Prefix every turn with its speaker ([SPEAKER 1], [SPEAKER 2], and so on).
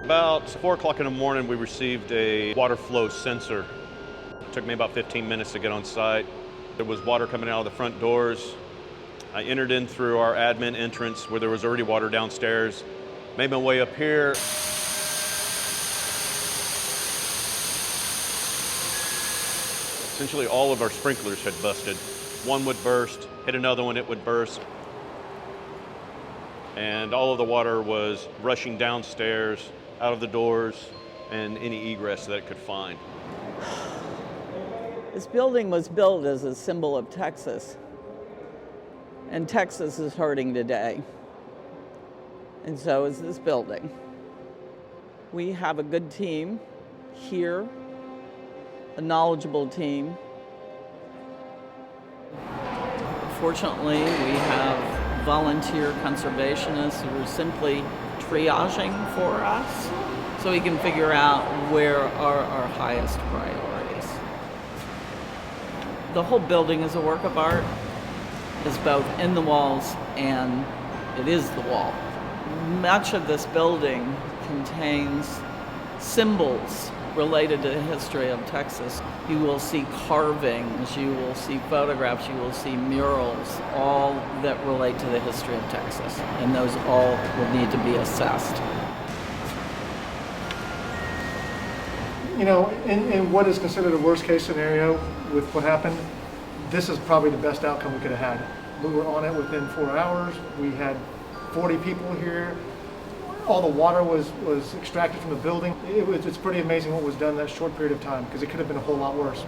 [SPEAKER 1] About 4 o'clock in the morning, we received a water flow sensor. It took me about 15 minutes to get on site. There was water coming out of the front doors. I entered in through our admin entrance where there was already water downstairs. Made my way up here. Essentially all of our sprinklers had busted. One would burst, hit another one, it would burst. And all of the water was rushing downstairs, out of the doors, and any egress that it could find.
[SPEAKER 2] This building was built as a symbol of Texas, and Texas is hurting today, and so is this building. We have a good team here, a knowledgeable team. Fortunately, we have volunteer conservationists who are simply triaging for us so we can figure out where are our highest priorities. The whole building is a work of art. It's both in the walls and it is the wall. Much of this building contains symbols related to the history of Texas. You will see carvings, you will see photographs, you will see murals, all that relate to the history of Texas, and those all will need to be assessed.
[SPEAKER 3] You know, in what is considered a worst case scenario with what happened, this is probably the best outcome we could have had. We were on it within 4 hours. We had 40 people here. All the water was extracted from the building. It's pretty amazing what was done in that short period of time, because it could have been a whole lot worse.